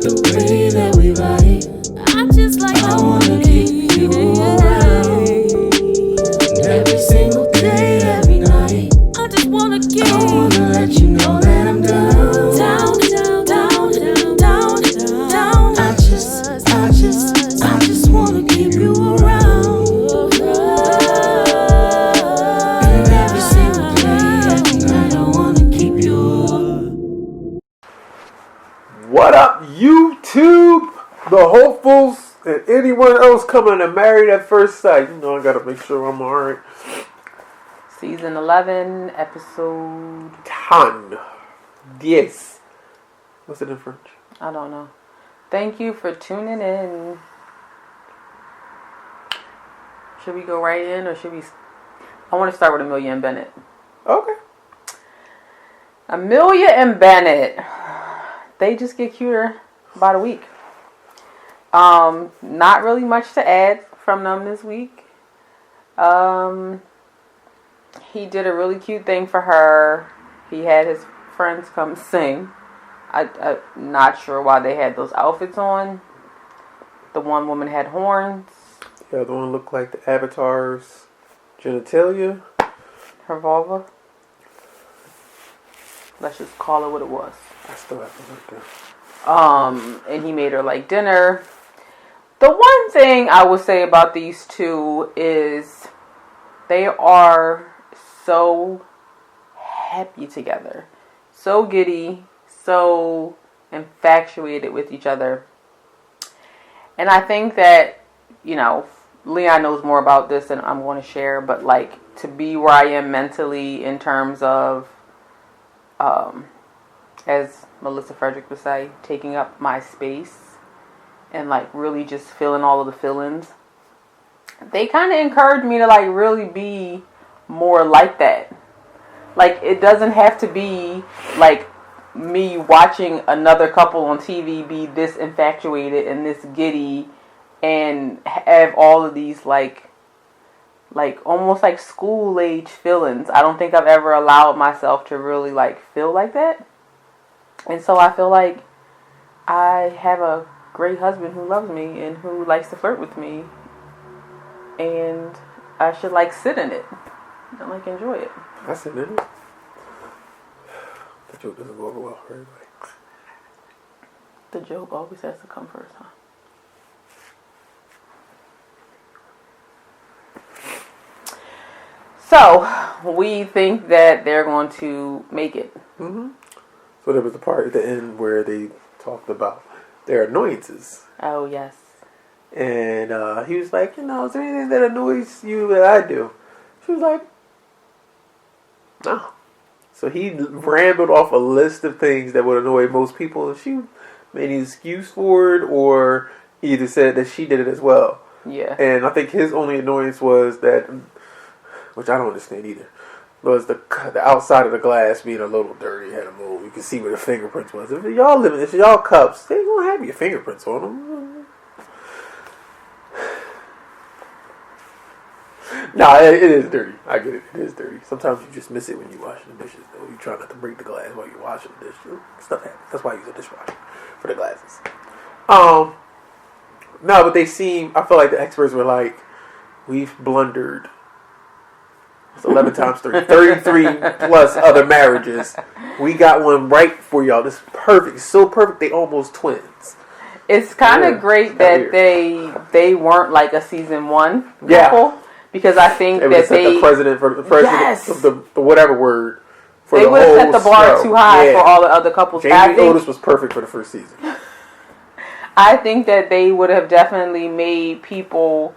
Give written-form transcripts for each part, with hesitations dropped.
the way that we ride. I wanna keep you around. Every single day, every night. I wanna let you know that I'm down. Down, down, down, down, down, down. I just wanna keep you around. And every single day, every night, I wanna keep you. What up, YouTube? The hopefuls and anyone else coming to Married at First Sight. You know I gotta make sure I'm alright. Season 11, episode... 10. Yes. What's it in French? I don't know. Thank you for tuning in. Should we go right in or should we... I want to start with Amelia and Bennett. Okay. Amelia and Bennett. They just get cuter by the week. Not really much to add from them this week. He did a really cute thing for her. He had his friends come sing. I'm not sure why they had those outfits on. The one woman had horns. The other one looked like the Avatar's genitalia. Her vulva. Let's just call it what it was. I still have to look there. And he made her like dinner. The one thing I would say about these two is they are so happy together. So giddy. So infatuated with each other. And I think that, you know, Leon knows more about this than I'm going to share. But like to be where I am mentally in terms of, as Melissa Frederick would say, taking up my space and like really just feeling all of the feelings. They kind of encouraged me to like really be more like that. Like it doesn't have to be like me watching another couple on TV be this infatuated and this giddy and have all of these like almost like school age feelings. I don't think I've ever allowed myself to really like feel like that. And so I feel like I have a great husband who loves me and who likes to flirt with me. And I should like sit in it and like enjoy it. I sit in it. The joke doesn't go over well for everybody. The joke always has to come first, huh? So, we think that they're going to make it. Mm-hmm. So there was the part at the end where they talked about their annoyances. Oh, yes. And he was like, you know, is there anything that annoys you that I do? She was like, no. So he rambled off a list of things that would annoy most people. And she made an excuse for it, or he either said that she did it as well. Yeah. And I think his only annoyance was that, which I don't understand either, was the outside of the glass being a little dirty, had a little, you can see where the fingerprints was. If y'all living, if y'all cups, they gonna have your fingerprints on them. Nah, it is dirty. I get it. It is dirty. Sometimes you just miss it when you washing the dishes, though. You try not to break the glass while you're washing the dish. Stuff happens. That's why I use a dishwasher for the glasses. No, but they seem, I feel like the experts were like, we've blundered. It's 11 times 3. 33 plus other marriages. We got one right for y'all. This is perfect. It's so perfect, they almost twins. It's kind of great that they weren't like a season 1 couple. Yeah. Because I think they that the president yes. of the whatever word for they the would have set the bar show. too high for all the other couples. Jamie Otis was perfect for the first season. I think that they would have definitely made people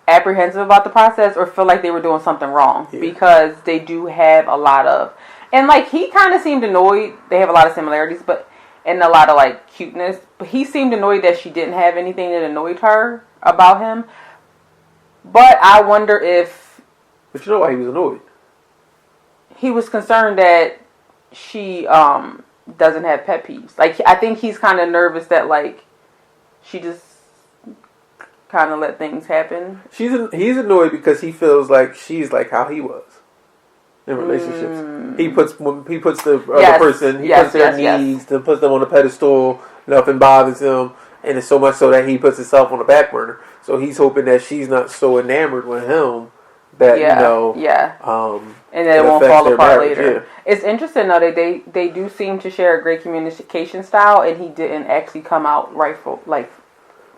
apprehensive about the process or feel like they were doing something wrong because they do have a lot of, and like he kind of seemed annoyed. They have a lot of similarities, but and a lot of like cuteness. But he seemed annoyed that she didn't have anything that annoyed her about him. But I wonder if... But you know why he was annoyed? He was concerned that she doesn't have pet peeves. Like, I think he's kind of nervous that, like, she just kind of let things happen. He's annoyed because he feels like she's like how he was in relationships. He puts the other person, he puts their needs, and puts them on a pedestal, nothing bothers him, and it's so much so that he puts himself on the back burner. So he's hoping that she's not so enamored with him that and then it won't fall apart marriage, later. Yeah. It's interesting though that they do seem to share a great communication style, and he didn't actually come out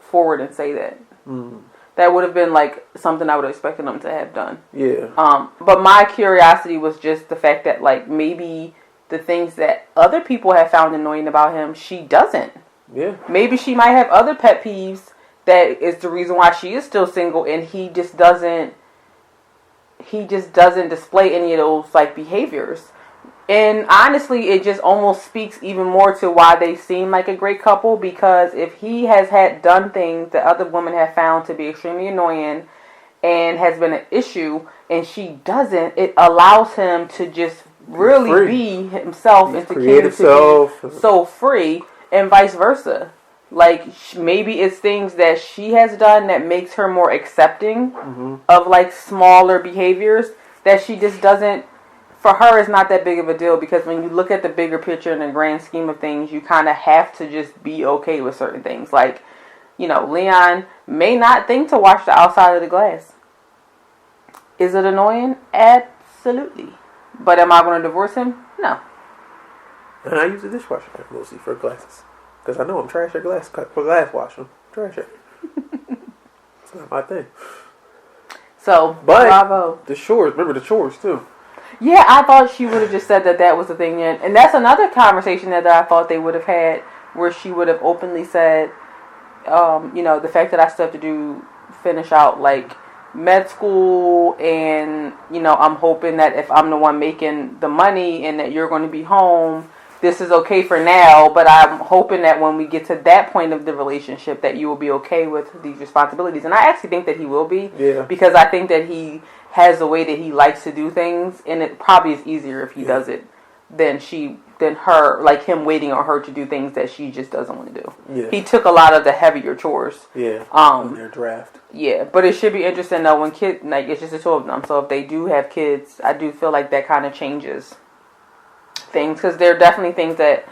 forward and say that. Mm. That would have been like something I would have expected him to have done. Yeah. But my curiosity was just the fact that like maybe the things that other people have found annoying about him, she doesn't. Yeah. Maybe she might have other pet peeves that is the reason why she is still single, and he just doesn't display any of those like behaviors. And honestly, it just almost speaks even more to why they seem like a great couple, because if he has had done things that other women have found to be extremely annoying and has been an issue, and she doesn't, it allows him to just really be himself and to create himself, be so free, and vice versa. Like, maybe it's things that she has done that makes her more accepting of like smaller behaviors that she just doesn't. For her, it's not that big of a deal, because when you look at the bigger picture in the grand scheme of things, you kind of have to just be okay with certain things. Like, you know, Leon may not think to wash the outside of the glass. Is it annoying? Absolutely. But am I going to divorce him? No. And I use a dishwasher mostly for glasses, because I know I'm trash at glass washing. Trash it. It's not my thing. So, but bravo. The chores. Remember the chores too. Yeah, I thought she would have just said that was the thing. And that's another conversation that I thought they would have had, where she would have openly said, you know, the fact that I still have to finish out like med school, and, you know, I'm hoping that if I'm the one making the money and that you're going to be home, this is okay for now, but I'm hoping that when we get to that point of the relationship that you will be okay with these responsibilities. And I actually think that he will be. Yeah. Because I think that he has the way that he likes to do things, and it probably is easier if he does it than her, like him waiting on her to do things that she just doesn't want to do. Yeah. He took a lot of the heavier chores. Yeah. In their draft. Yeah, but it should be interesting though when like it's just the two of them. So if they do have kids, I do feel like that kind of changes things, because there are definitely things that,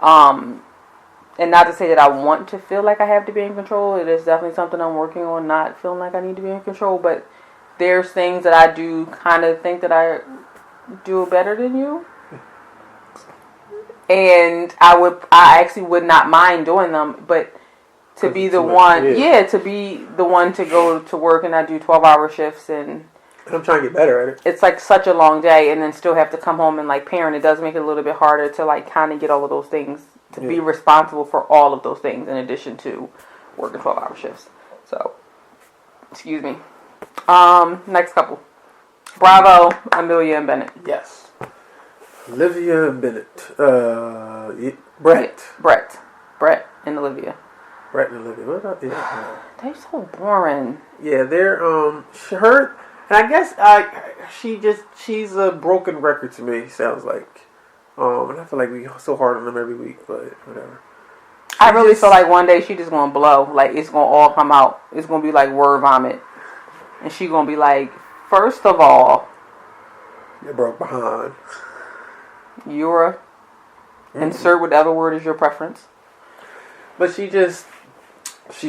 and not to say that I want to feel like I have to be in control. It is definitely something I'm working on, not feeling like I need to be in control, but there's things that I do kind of think that I do better than you. And I actually would not mind doing them, but to be the one, to be the one to go to work and I do 12-hour shifts, and I'm trying to get better at it. It's like such a long day, and then still have to come home and like parent. It does make it a little bit harder to like kind of get all of those things, to be responsible for all of those things in addition to working 12-hour shifts. So, excuse me. Next couple. Bravo, Amelia and Bennett. Yes. Olivia and Bennett. Brett. Brett and Olivia. Brett and Olivia. What about They're so boring. Yeah, they're her, and I guess she's a broken record to me. Sounds like, and I feel like we go so hard on them every week, but whatever. I really feel like one day she just gonna blow. Like it's gonna all come out. It's gonna be like word vomit. And she gonna be like, first of all, you broke behind. You're insert whatever word is your preference. But she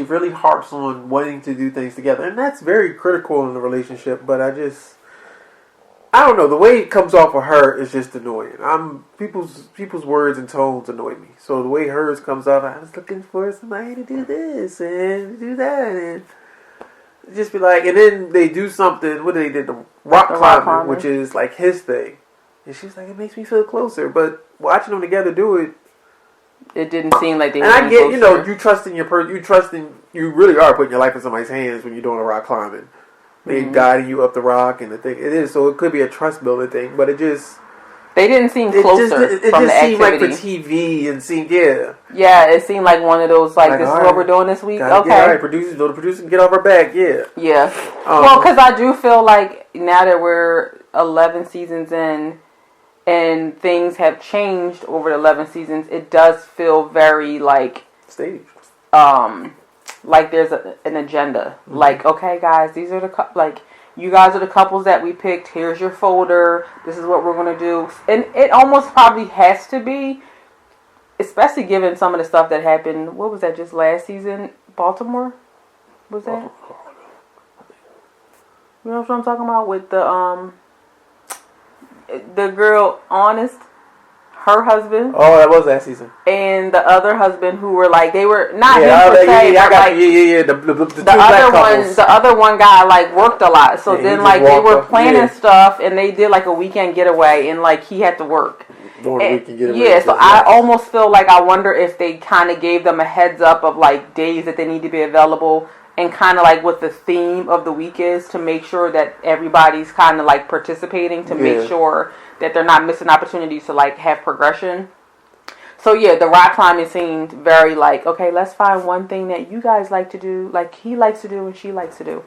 really harps on wanting to do things together, and that's very critical in the relationship. But I don't know, the way it comes off of her is just annoying. People's words and tones annoy me. So the way hers comes off, I was looking for somebody to do this and do that, and just be like, and then they do something. What they did, the rock climbing, which is like his thing, and she's like, it makes me feel closer. But watching them together do it, it didn't seem like they. And I get, you trusting your you really are putting your life in somebody's hands when you're doing a rock climbing. They guiding you up the rock and the thing. It is, so it could be a trust building thing, but it just. They didn't seem closer. It just seemed like for TV and seemed Yeah, it seemed like one of those like this is what we're doing this week. Okay, all right, producers can get off our back. Yeah. Well, because I do feel like now that we're 11 seasons in, and things have changed over the 11 seasons, it does feel very like staged. Like there's an agenda. Mm-hmm. Like, okay, guys, these are you guys are the couples that we picked. Here's your folder. This is what we're going to do. And it almost probably has to be especially given some of the stuff that happened. What was that? Just last season, Baltimore. Was that? You know what I'm talking about with the girl, Honest, her husband. Oh, that was last season. And the other husband, who were like, they were not him per se, the other one guy like worked a lot. So then like they were planning stuff, and they did like a weekend getaway, and like he had to work. So I almost feel like I wonder if they kind of gave them a heads up of like days that they need to be available, and kind of like what the theme of the week is, to make sure that everybody's kind of like participating, to make sure that they're not missing opportunities to like have progression. So yeah, the rock climbing seemed very like, okay, let's find one thing that you guys like to do, like he likes to do and she likes to do.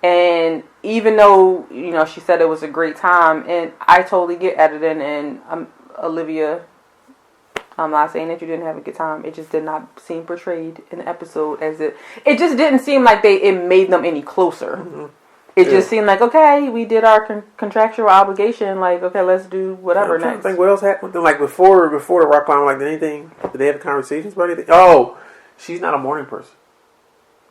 And even though, you know, she said it was a great time, and I totally get editing, and Olivia, I'm not saying that you didn't have a good time. It just did not seem portrayed in the episode as it just didn't seem like it made them any closer. Mm-hmm. It just seemed like, okay, we did our contractual obligation. Like, okay, let's do whatever next. I think what else happened with them? Like before the rock climb, like did anything? Did they have conversations about anything? Oh, she's not a morning person.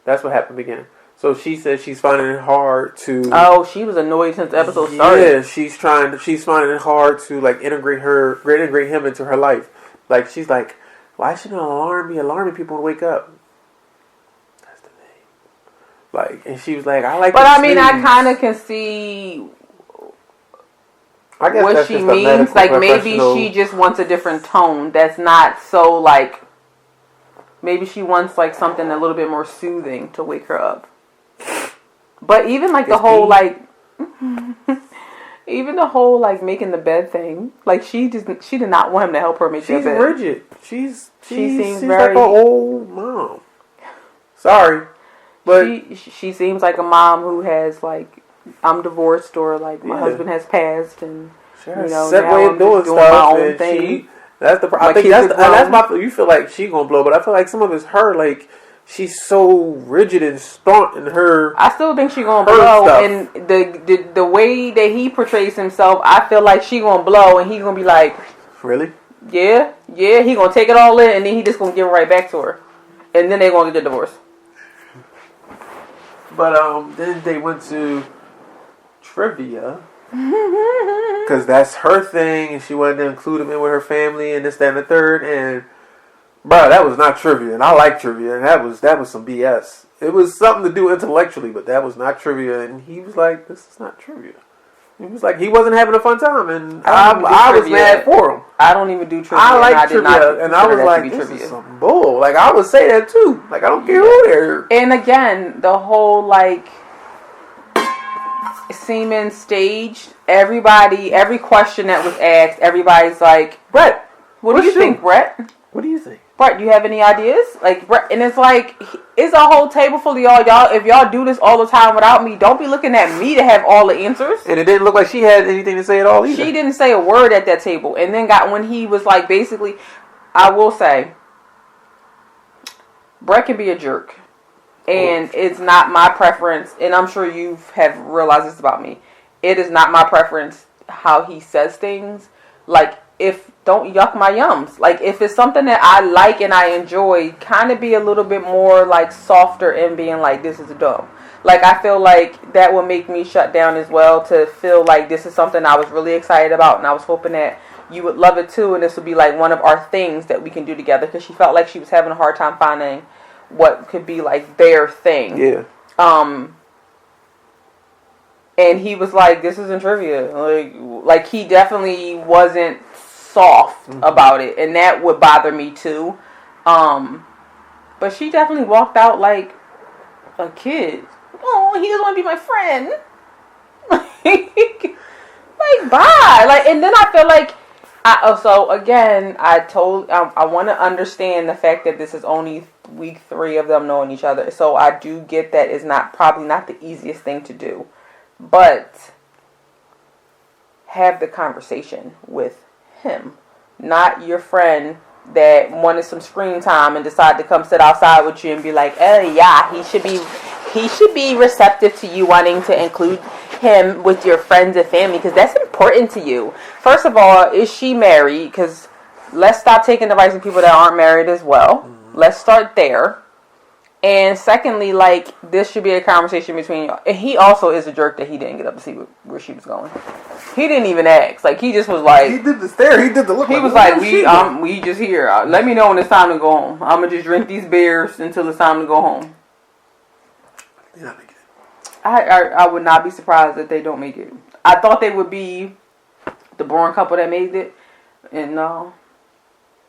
That's what happened in the beginning. So she said she's finding it hard to. Oh, she was annoyed since the episode started. Yeah, she's finding it hard to like integrate him into her life. Like she's like, why should an alarm be alarming people to wake up? That's the thing. Like, and she was like, I like. But I mean, I kind of can see what she means. Like maybe she just wants a different tone. That's not so like. Maybe she wants like something a little bit more soothing to wake her up. But even like the whole like, even the whole like making the bed thing, like she did not want him to help her make that bed. She's rigid. She seems very, like an old mom. Sorry, but she seems like a mom who has like, I'm divorced, or like my husband has passed, and you know, set way of doing stuff, my own thing. That's the problem. I think that's my. You feel like she gonna blow, but I feel like some of it's her. Like she's so rigid and staunch in her. I still think she gonna blow, stuff. And the way that he portrays himself, I feel like she gonna blow, and he gonna be like, really? Yeah. He gonna take it all in, and then he just gonna give it right back to her, and then they gonna get the divorce. But then they went to trivia. Because that's her thing, and she wanted to include him in with her family, and this, that, and the third. And bro, that was not trivia, and I like trivia, and that was some BS. It was something to do intellectually, but that was not trivia. And he was like, "This is not trivia." He was like, he wasn't having a fun time, and I was mad for him. I don't even do trivia. I like trivia, and I was like, "This is some bull." Like I would say that too. Like I don't care who they're. And again, the whole like. Semen stage, every question that was asked, everybody's like, Brett, what do you think, Brett? What do you think? Brett, do you have any ideas? Like, Brett, and it's like, it's a whole table full of y'all. If y'all do this all the time without me, don't be looking at me to have all the answers. And it didn't look like she had anything to say at all either. She didn't say a word at that table. And then when he was like, basically, I will say, Brett can be a jerk. And it's not my preference, and I'm sure you have realized this about me. It is not my preference how he says things. Like, don't yuck my yums. Like, if it's something that I like and I enjoy, kind of be a little bit more, like, softer and being like, this is dumb. Like, I feel like that will make me shut down as well, to feel like this is something I was really excited about, and I was hoping that you would love it too, and this would be, like, one of our things that we can do together, because she felt like she was having a hard time finding what could be like their thing. Yeah. And he was like, this isn't trivia. Like he definitely wasn't soft about it, and that would bother me too. But she definitely walked out like a kid. Oh, he doesn't want to be my friend. Like bye. Like, and then I feel like I want to understand the fact that this is only week 3 of them knowing each other. So I do get that it's probably not the easiest thing to do. But have the conversation with him. Not your friend that wanted some screen time and decided to come sit outside with you and be like, oh yeah, he should be receptive to you wanting to include him with your friends and family, because that's important to you. First of all, is she married? Because let's stop taking advice from people that aren't married as well. Let's start there. And secondly, like, this should be a conversation between y'all. And he also is a jerk that he didn't get up to see where she was going. He didn't even ask. Like, he just was like... He did the stare. He did the look. He was like, we just here. Let me know when it's time to go home. I'm going to just drink these beers until it's time to go home. They're not making it. I would not be surprised if they don't make it. I thought they would be the boring couple that made it. And no.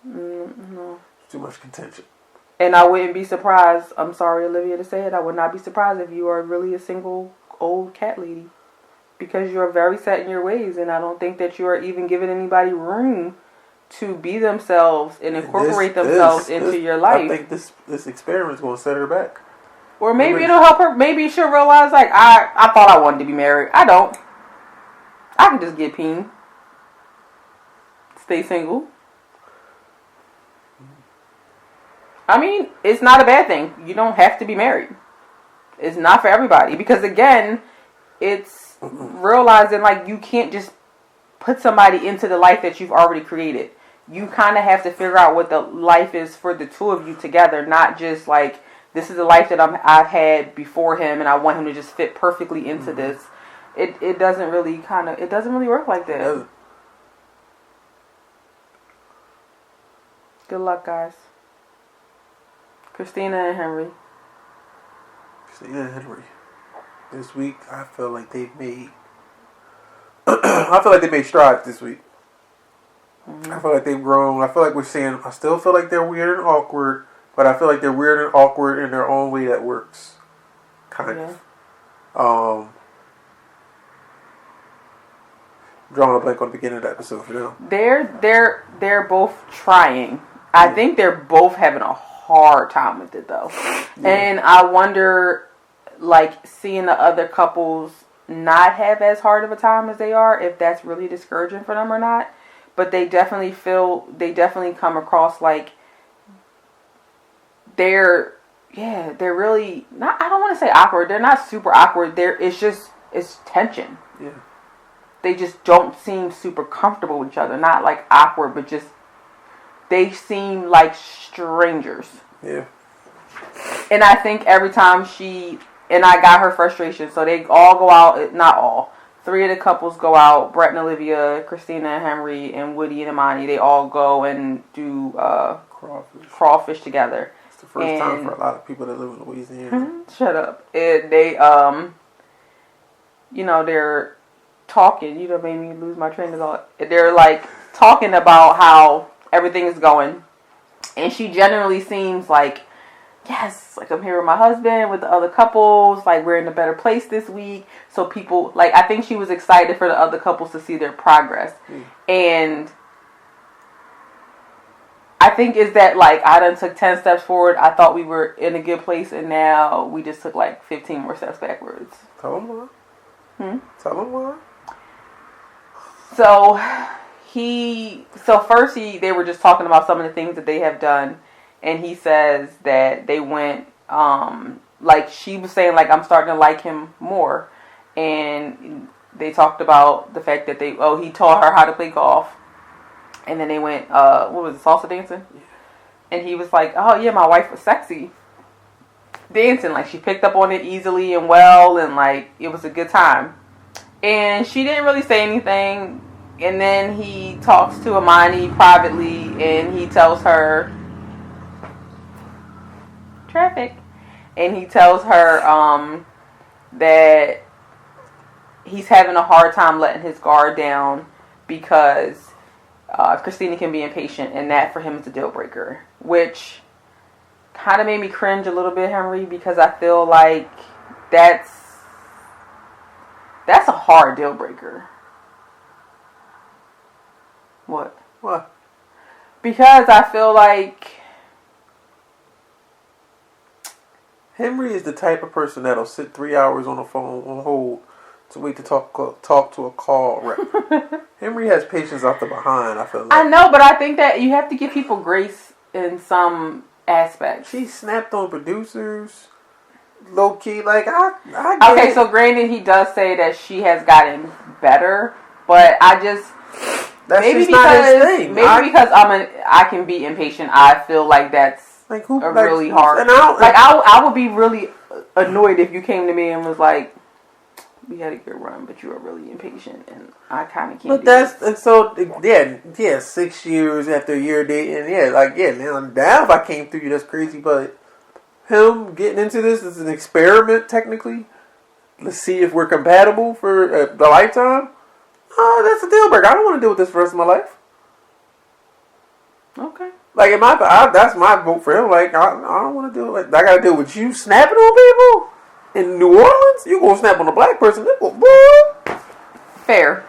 No. Too much contention. And I wouldn't be surprised, I'm sorry, Olivia, to say it, I would not be surprised if you are really a single old cat lady. Because you are very set in your ways, and I don't think that you are even giving anybody room to be themselves and incorporate themselves into your life. I think this experiment is going to set her back. Or maybe it'll help her, maybe she'll realize, like, I thought I wanted to be married. I don't. I can just get peen. Stay single. I mean, it's not a bad thing. You don't have to be married. It's not for everybody. Because, again, it's realizing, like, you can't just put somebody into the life that you've already created. You kind of have to figure out what the life is for the two of you together. Not just, like, this is the life that I've had before him, and I want him to just fit perfectly into this. It doesn't really it doesn't really work like that. Good luck, guys. Christina and Henry. This week, I feel like they've made... I feel like they made strides this week. Mm-hmm. I feel like they've grown. I feel like we're seeing... I still feel like they're weird and awkward, but I feel like they're weird and awkward in their own way that works. Kind of. Drawing a blank on the beginning of the episode for them. They're both trying. I think they're both having a hard time with it, though. Yeah. And I wonder, like, seeing the other couples not have as hard of a time as they are, if that's really discouraging for them or not. But they definitely come across like they're really not, I don't want to say awkward. They're not super awkward. It's tension. Yeah. They just don't seem super comfortable with each other. Not like awkward, but just they seem like strangers. Yeah. And I think every time I got her frustration, so they all go out, not all. 3 of the couples go out, Brett and Olivia, Christina and Henry, and Woody and Imani. They all go and do crawfish together. It's the first time for a lot of people that live in Louisiana. Shut up. And they, they're talking. You made me lose my train of thought. They're, like, talking about how everything is going. And she generally seems like, yes, like I'm here with my husband, with the other couples, like we're in a better place this week. So people, like, I think she was excited for the other couples to see their progress. And I think is that, like, I done took 10 steps forward. I thought we were in a good place, and now we just took like 15 more steps backwards. Tell them why. Tell them why. So first they were just talking about some of the things that they have done, and he says that they went, like she was saying, like, I'm starting to like him more, and they talked about the fact that he taught her how to play golf, and then they went, what was it, salsa dancing? Yeah. And he was like, oh yeah, my wife was sexy dancing, like she picked up on it easily and well, and like it was a good time. And she didn't really say anything. And then he talks to Imani privately, and he tells her traffic. And he tells her that he's having a hard time letting his guard down because Christina can be impatient, and that for him is a deal breaker. Which kind of made me cringe a little bit, Henry, because I feel like that's a hard deal breaker. What? Because I feel like Henry is the type of person that'll sit 3 hours on the phone on hold to wait to talk to a call rep. Henry has patience out the behind, I feel like. I know, but I think that you have to give people grace in some aspects. She snapped on producers. Low key, like, I get Okay, so granted, he does say that she has gotten better, but That's maybe just because not his thing. because I can be impatient. I feel like that's like who really hard. And I would be really annoyed if you came to me and was like, "We had a good run, but you were really impatient," and I kind of can't. But that's so yeah. 6 years after a year dating, now I'm down if I came through you. That's crazy, but him getting into this is an experiment technically. Let's see if we're compatible for the lifetime. Oh, that's a deal breaker. I don't want to deal with this for the rest of my life. Okay. Like that's my vote for him. Like I don't want to deal with. I got to deal with you snapping on people in New Orleans. You gonna snap on a black person? Fair.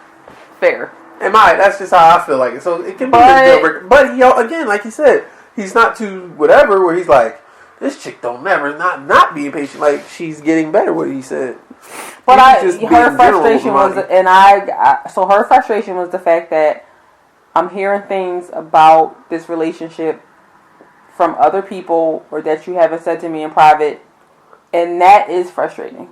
That's just how I feel like it. So it can be a deal breaker. But again, like he said, he's not too whatever. Where he's like, this chick don't never not be patient. Like she's getting better. What he said. But her frustration was the fact that I'm hearing things about this relationship from other people or that you haven't said to me in private, and that is frustrating.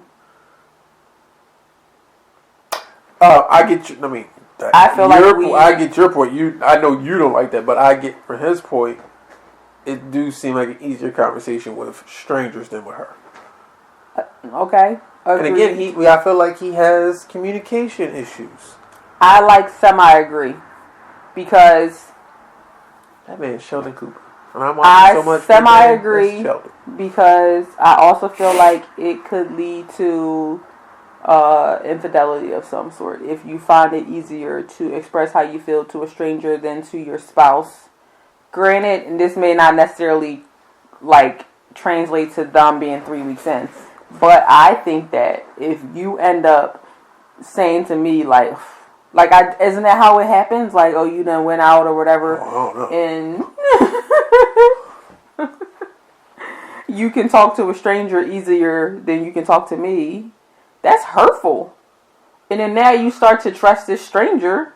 I get you. I mean, I get your point. I know you don't like that, but I get from his point. It do seem like an easier conversation with strangers than with her. Okay. Agreed. And again, I feel like he has communication issues. I semi-agree because that man Sheldon Cooper. And I'm watching so much. I semi-agree because I also feel like it could lead to infidelity of some sort if you find it easier to express how you feel to a stranger than to your spouse. Granted, and this may not necessarily translate to them being 3 weeks in. But I think that if you end up saying to me isn't that how it happens? Like, oh, you done went out or whatever, and you can talk to a stranger easier than you can talk to me. That's hurtful. And then now you start to trust this stranger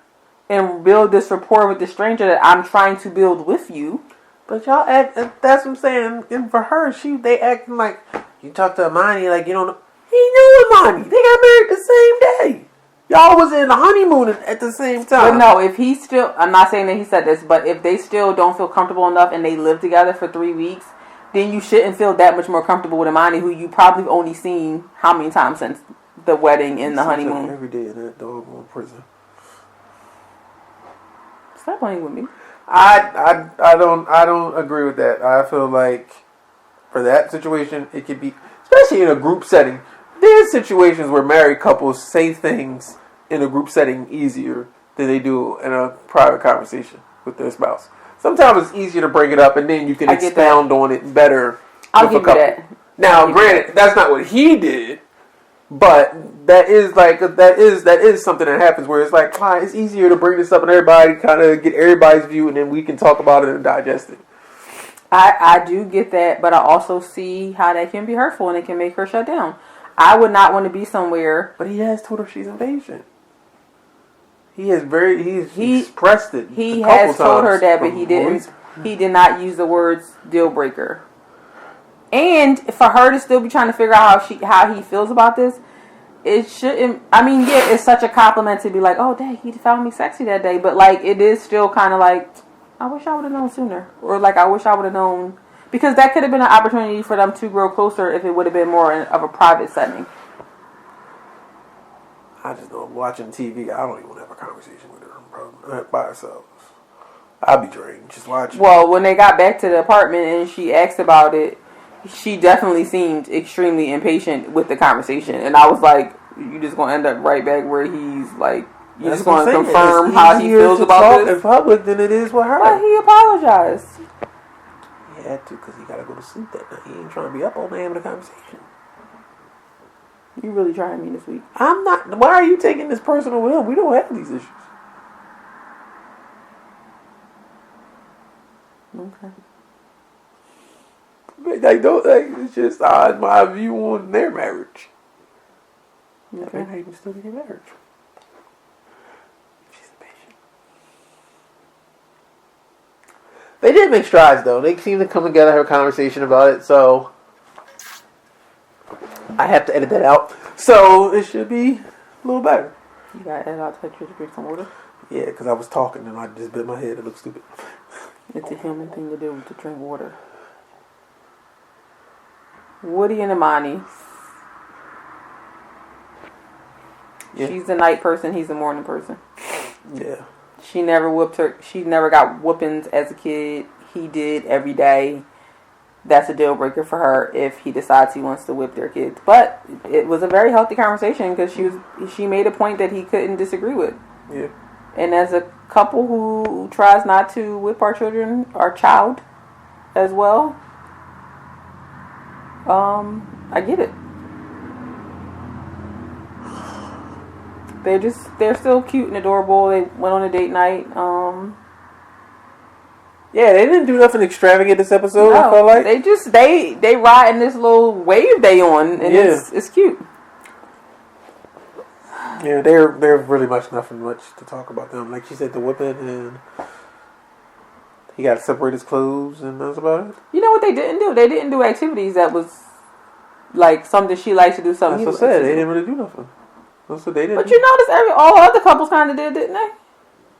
and build this rapport with the stranger that I'm trying to build with you. But y'all act. That's what I'm saying. And for her, they acting like. You talk to Imani like you don't know. He knew Imani. They got married the same day. Y'all was in the honeymoon at the same time. But no, if he still... I'm not saying that he said this, but if they still don't feel comfortable enough and they live together for 3 weeks, then you shouldn't feel that much more comfortable with Imani, who you probably only seen how many times since the wedding and the honeymoon. Every day in that doggone prison. Stop playing with me. I don't agree with that. I feel like for that situation, it could be, especially in a group setting. There's situations where married couples say things in a group setting easier than they do in a private conversation with their spouse. Sometimes it's easier to bring it up and then you can expound on it better. I'll give you that. Now, granted, that's not what he did, but that is something that happens where it's like, it's easier to bring this up and everybody kind of get everybody's view and then we can talk about it and digest it. I do get that, but I also see how that can be hurtful and it can make her shut down. I would not want to be somewhere. But he has told her she's impatient. He's expressed it. He has told her that, but he didn't. He did not use the words deal breaker. And for her to still be trying to figure out how he feels about this, it shouldn't. I mean, yeah, it's such a compliment to be like, oh, dang, he found me sexy that day. But it is still kind of like, I wish I would have known sooner, or I wish I would have known, because that could have been an opportunity for them to grow closer if it would have been more of a private setting. I just know watching TV, I don't even want to have a conversation with her by ourselves. I'd be drained just watching. Well, when they got back to the apartment and she asked about it, she definitely seemed extremely impatient with the conversation, and I was like, "You just gonna end up right back where he's like." You just want to confirm how he feels about this in public than it is with her. But he apologized. He had to because he got to go to sleep that night. He ain't trying to be up all day having a conversation. You really trying me this week? I'm not. Why are you taking this personal with him? We don't have these issues. Okay. It's just my view on their marriage. Okay. They're not even still in their marriage. They did make strides, though. They seem to come together, have a conversation about it, so I have to edit that out. So it should be a little better. You got to edit out to drink some water? Yeah, because I was talking and I just bit my head. It looked stupid. It's a human thing to do to drink water. Woody and Imani. Yeah. She's a night person. He's a morning person. Yeah. She never whooped her. She never got whoopings as a kid. He did every day. That's a deal breaker for her if he decides he wants to whip their kids. But it was a very healthy conversation because she made a point that he couldn't disagree with. Yeah. And as a couple who tries not to whip our children, our child, as well, I get it. They're still cute and adorable. They went on a date night. Yeah, they didn't do nothing extravagant this episode. No, I felt like they riding this little wave they on, and it's cute. Yeah, they're really nothing much to talk about them. Like she said, the whipping, and he got to separate his clothes, and that's about it. You know what they didn't do? They didn't do activities that was like something she likes to do. Something That's what I said. They didn't really do nothing. That's what they did. But you notice all other couples kind of did, didn't they?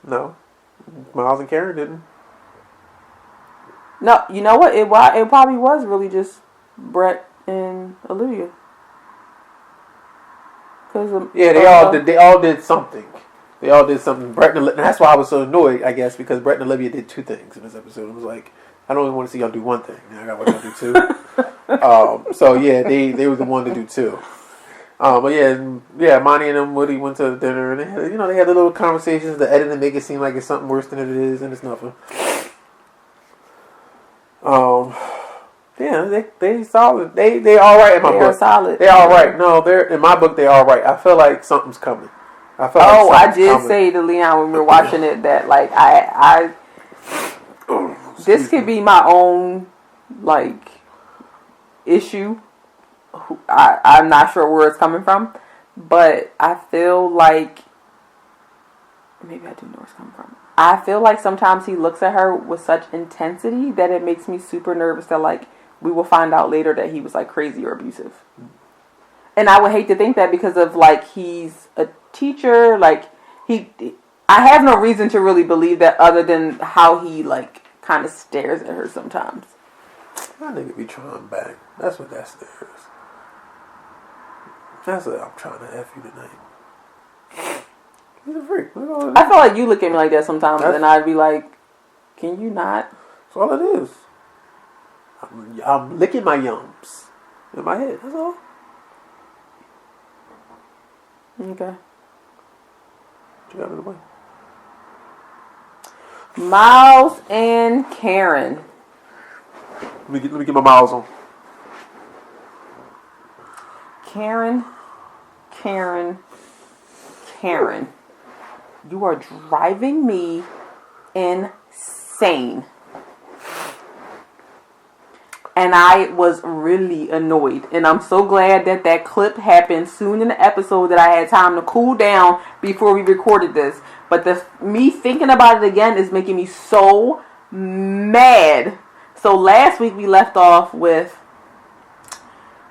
No, Miles and Karen didn't. No, you know what? It probably was really just Brett and Olivia. Yeah, they all did something. They all did something. Brett and that's why I was so annoyed, I guess, because Brett and Olivia did two things in this episode. It was like, I don't even want to see y'all do one thing. Now I got to watch y'all do two. So yeah, they were the one to do two. But yeah, Monty and them, Woody went to dinner, and they had the little conversations. The editing make it seem like it's something worse than it is, and it's nothing. Yeah, they solid. They all right in my book. They're solid. They all right. No, they're in my book. They all right. I feel like something's coming. I did say to Leon when we were watching it that like I this could be my own like issue. I'm not sure where it's coming from, but I feel like maybe I do know where it's coming from. I feel like sometimes he looks at her with such intensity that it makes me super nervous that like we will find out later that he was like crazy or abusive. And I would hate to think that because of like he's a teacher, like I have no reason to really believe that other than how he like kind of stares at her sometimes. That nigga be trying back. That's what that stares. That's what I'm trying to F you tonight. He's a freak. I feel like you look at me like that sometimes, and I'd be like, "Can you not?" That's all it is. I'm licking my yums in my head. That's all. Okay. What you got in the way? Miles and Karen. Let me get my miles on. Karen. You are driving me insane. And I was really annoyed. And I'm so glad that clip happened soon in the episode that I had time to cool down before we recorded this. But me thinking about it again is making me so mad. So last week we left off with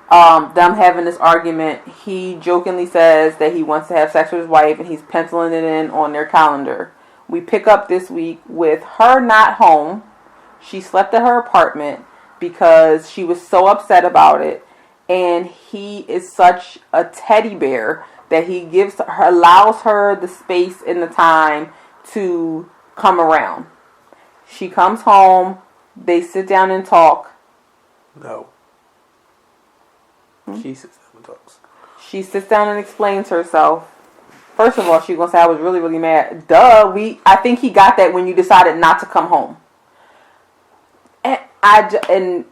them having this argument. He jokingly says that he wants to have sex with his wife and he's penciling it in on their calendar. We pick up this week with her not home. She slept at her apartment because she was so upset about it. And he is such a teddy bear that he allows her the space and the time to come around. She comes home. They sit down and talk. No. She sits down and talks. She sits down and explains herself. First of all, she's gonna say I was really, really mad. Duh, I think he got that when you decided not to come home. And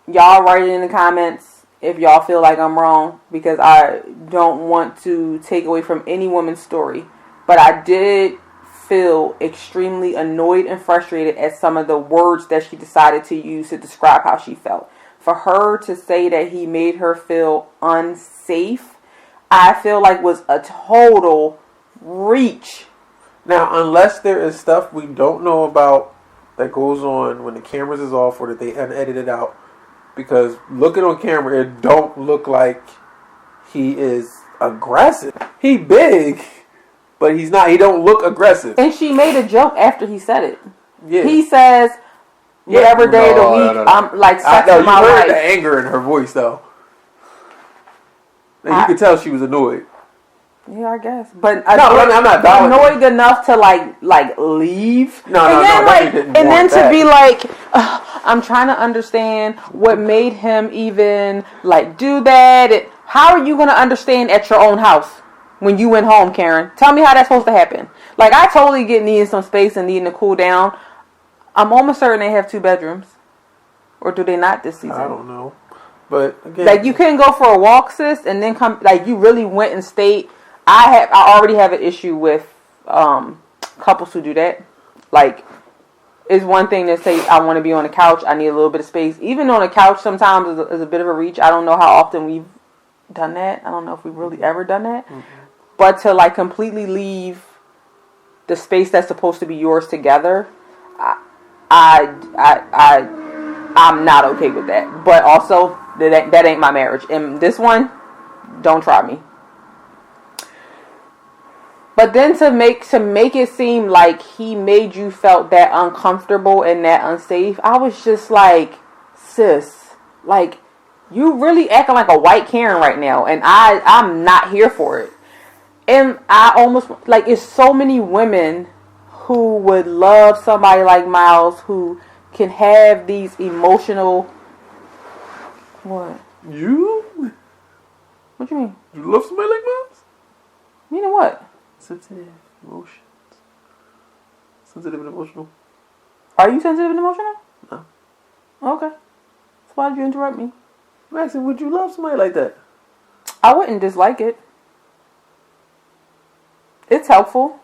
y'all write it in the comments if y'all feel like I'm wrong, because I don't want to take away from any woman's story. But I did feel extremely annoyed and frustrated at some of the words that she decided to use to describe how she felt. For her to say that he made her feel unsafe, I feel like was a total reach. Now, unless there is stuff we don't know about that goes on when the cameras is off or that they unedited out, because looking on camera, it don't look like he is aggressive. He big, but he's not. He don't look aggressive. And she made a joke after he said it. Yeah. He saes, whatever day of the week, No. I'm like I sex know with you my heard wife. the anger in her voice though, and you could tell she was annoyed. Yeah, I guess. But I'm not validating. annoyed enough to like leave. No, and then definitely didn't and then want that. to be like, I'm trying to understand what made him even like do that. How are you gonna understand at your own house when you went home, Karen? Tell me how that's supposed to happen. Like I totally get needing some space and needing to cool down. I'm almost certain they have 2 bedrooms, or do they not this season? I don't know, but again, Like you couldn't go for a walk, sis, and then come. Like you really went and stayed. I already have an issue with couples who do that. Like, it's one thing to say I want to be on the couch. I need a little bit of space. Even on the couch, sometimes is a bit of a reach. I don't know how often we've done that. I don't know if we've really ever done that. Mm-hmm. But to like completely leave the space that's supposed to be yours together, I'm not okay with that. But also, that ain't my marriage. And this one, don't try me. But then to make it seem like he made you felt that uncomfortable and that unsafe, I was just like, sis, like you really acting like a white Karen right now, and I'm not here for it. And I almost like it's so many women who would love somebody like Miles who can have these emotional. What? You? What do you mean? You love somebody like Miles? Meaning what? Sensitive emotions. Sensitive and emotional. Are you sensitive and emotional? No. Okay. So why did you interrupt me? Maxie, would you love somebody like that? I wouldn't dislike it. It's helpful.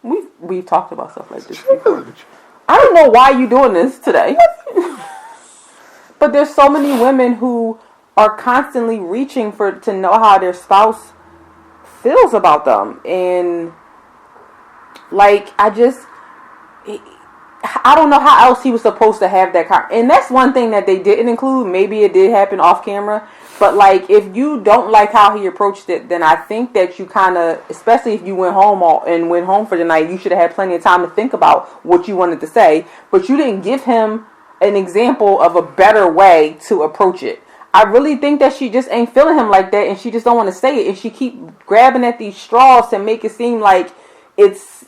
We've talked about stuff like this before. I don't know why you're doing this today. But there's so many women who are constantly reaching to know how their spouse feels about them, and like I don't know how else he was supposed to have that and that's one thing that they didn't include. Maybe it did happen off camera, but like if you don't like how he approached it, then I think that you kind of, especially if you went home for the night, you should have had plenty of time to think about what you wanted to say, but you didn't give him an example of a better way to approach it. I really think that she just ain't feeling him like that, and she just don't want to say it, and she keep grabbing at these straws to make it seem like it's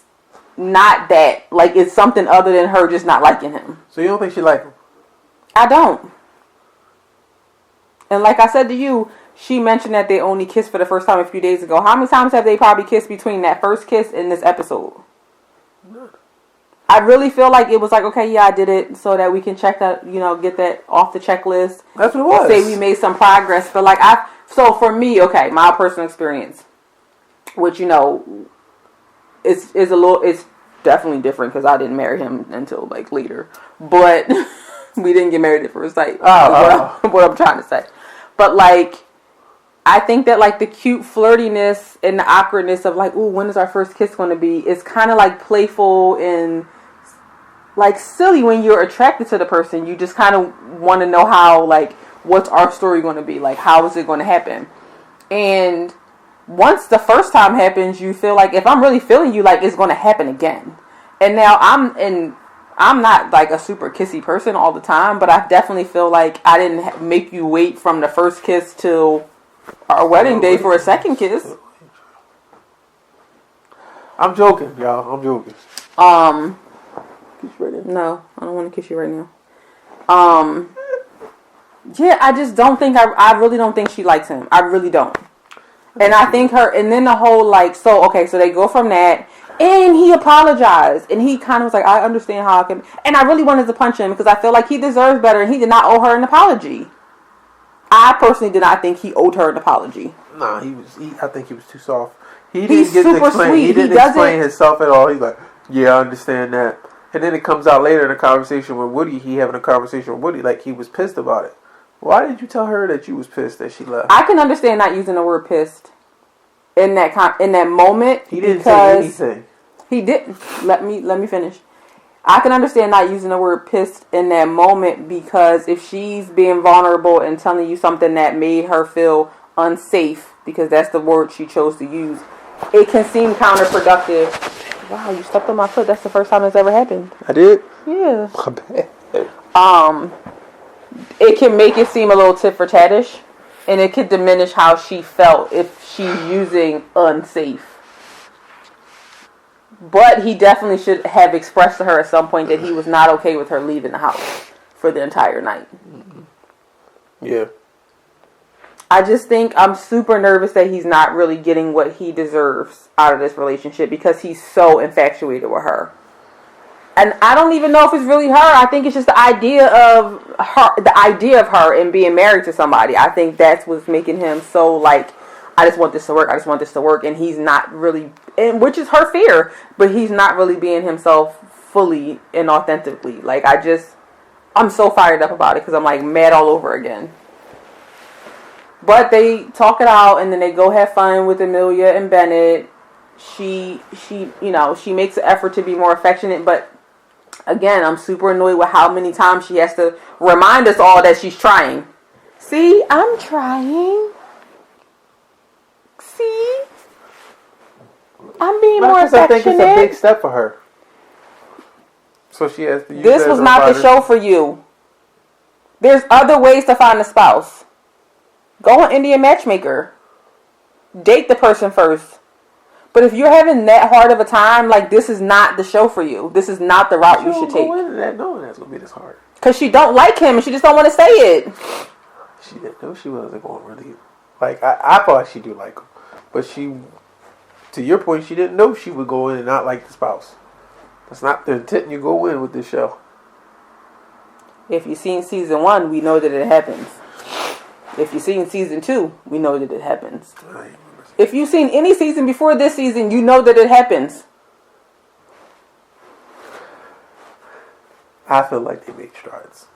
not that, like it's something other than her just not liking him. So you don't think she like him? I don't. And like I said to you, she mentioned that they only kissed for the first time a few days ago. How many times have they probably kissed between that first kiss and this episode? None. I really feel like it was like, okay, yeah, I did it so that we can check that, get that off the checklist. That's what it was. Say we made some progress. But like so for me, okay, my personal experience, which it's definitely different because I didn't marry him until like later. But we didn't get married at first sight. What I'm trying to say. But like, I think that like the cute flirtiness and the awkwardness of like, ooh, when is our first kiss going to be? It's kind of like playful and like silly when you're attracted to the person. You just kind of want to know how, like, what's our story going to be? Like, how is it going to happen? And once the first time happens, you feel like if I'm really feeling you, like it's going to happen again. And now I'm not like a super kissy person all the time, but I definitely feel like I didn't make you wait from the first kiss till our wedding day for a second kiss. I'm joking, y'all. I'm joking. Kiss you right now? No, I don't want to kiss you right now. Yeah, I just don't think I really don't think she likes him. I really don't. And I think and then the whole like, so they go from that, and he apologized, and he kind of was like, I understand how I can, and I really wanted to punch him because I feel like he deserves better, and he did not owe her an apology. I personally did not think he owed her an apology. Nah, I think he was too soft. He's super sweet. He didn't explain himself at all. He's like, yeah, I understand that. And then it comes out later in a conversation with Woody. He having a conversation with Woody, like he was pissed about it. Why did you tell her that you was pissed that she left? I can understand not using the word pissed in that moment. He didn't say anything. He didn't. Let me finish. I can understand not using the word pissed in that moment because if she's being vulnerable and telling you something that made her feel unsafe, because that's the word she chose to use, it can seem counterproductive. Wow, you stepped on my foot. That's the first time it's ever happened. I did? Yeah. My bad. It can make it seem a little tit for tattish, and it could diminish how she felt if she's using unsafe. But he definitely should have expressed to her at some point that he was not okay with her leaving the house for the entire night. Yeah. I just think I'm super nervous that he's not really getting what he deserves out of this relationship because he's so infatuated with her. And I don't even know if it's really her. I think it's just the idea of her and being married to somebody. I think that's what's making him so like, I just want this to work. I just want this to work. And he's not really, and which is her fear, but he's not really being himself fully and authentically. Like I'm so fired up about it because I'm like mad all over again. But they talk it out and then they go have fun with Amelia and Bennett. She makes an effort to be more affectionate, but again, I'm super annoyed with how many times she has to remind us all that she's trying. See, I'm trying. See? I'm being more affectionate. I think it's a big step for her. So she has to use this was not the show for you. There's other ways to find a spouse. Go on Indian Matchmaker. Date the person first. But if you're having that hard of a time, like this is not the show for you. This is not the route you should take. Go into that knowing that's gonna be this hard. Because she don't like him and she just don't want to say it. She didn't know she wasn't going to really like. I thought she do like him, but she, to your point, she didn't know she would go in and not like the spouse. That's not the intent. You go in with this show. If you've seen season 1, we know that it happens. If you've seen season 2, we know that it happens. If you've seen any season before this season, you know that it happens. I feel like they make strides.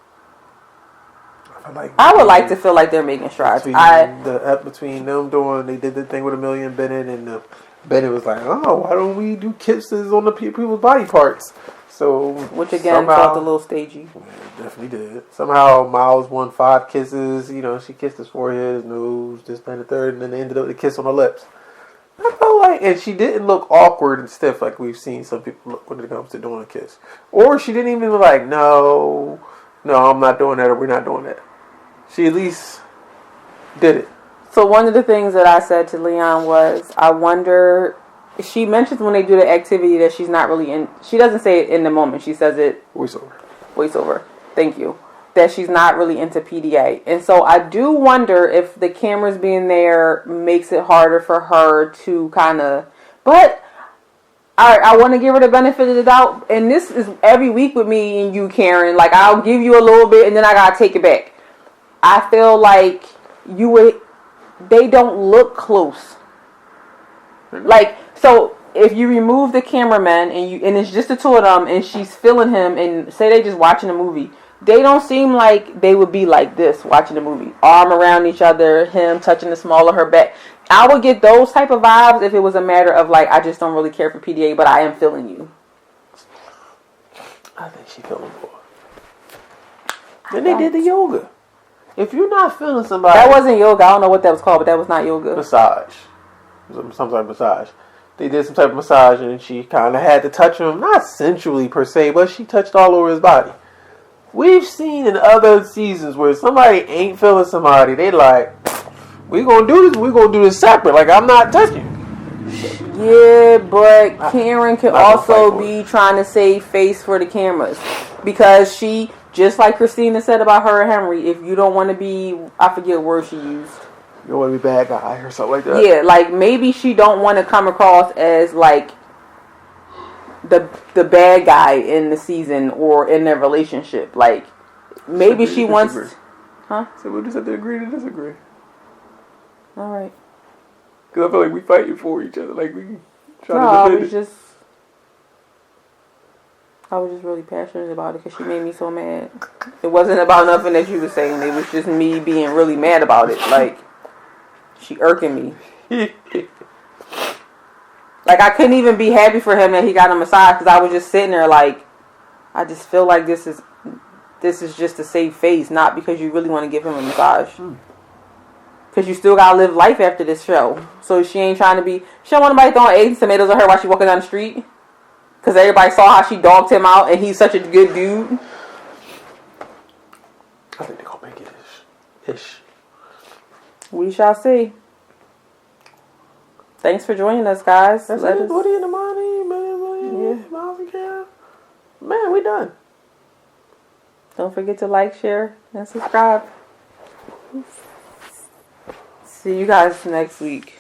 I would like to feel like they're making strides. Between them doing, they did the thing with Amelia and Bennett, and Bennett was like, "Oh, why don't we do kisses on the people's body parts?" So, which again felt a little stagey. Yeah, it definitely did. Somehow Miles won 5 kisses. You know, she kissed his forehead, his nose, this, that, and the third, and then they ended up with a kiss on the lips. I felt like, and she didn't look awkward and stiff like we've seen some people look when it comes to doing a kiss. Or she didn't even be like, no, I'm not doing that, or we're not doing that. She at least did it. So one of the things that I said to Leon was, I wonder, she mentions when they do the activity that she's not really in, she doesn't say it in the moment, she says it voiceover. Thank you. That she's not really into PDA. And so I do wonder if the cameras being there makes it harder for her to kind of, but I want to give her the benefit of the doubt. And this is every week with me and you, Karen. Like, I'll give you a little bit and then I got to take it back. I feel like they don't look close. Like, so if you remove the cameraman and it's just the two of them and she's feeling him and say they just watching a movie, they don't seem like they would be like this watching the movie. Arm around each other, him touching the small of her back. I would get those type of vibes if it was a matter of like, I just don't really care for PDA, but I am feeling you. I think she feeling bored. Then they did the yoga. If you're not feeling somebody... That wasn't yoga. I don't know what that was called, but that was not yoga. Massage. Some type of massage. They did some type of massage and she kind of had to touch him. Not sensually per se, but she touched all over his body. We've seen in other seasons where somebody ain't feeling somebody. They like, we gonna do this. We gonna do this separate. Like, I'm not touching. Yeah, but Karen can also be trying to save face for the cameras. Because she... Just like Christina said about her and Henry, if you don't want to be, I forget what word she used. You don't want to be bad guy or something like that. Yeah, like maybe she don't want to come across as like the bad guy in the season or in their relationship. Like maybe she wants, huh? So we'll just have to agree to disagree. All right. Because I feel like we fighting for each other. Like we trying to defend it. I was just really passionate about it because she made me so mad. It wasn't about nothing that you were saying. It was just me being really mad about it. Like, she irking me. Like, I couldn't even be happy for him that he got a massage because I was just sitting there like, I just feel like this is just to save face, not because you really want to give him a massage. Because Because you still gotta live life after this show. So she ain't trying to be... She don't want nobody throwing eggs and tomatoes at her while she walking down the street. Because everybody saw how she dogged him out and he's such a good dude. I think they're gonna make it ish. We shall see. Thanks for joining us, guys. That's it. Woody and the money, million, miles and care. Man, we done. Don't forget to like, share, and subscribe. See you guys next week.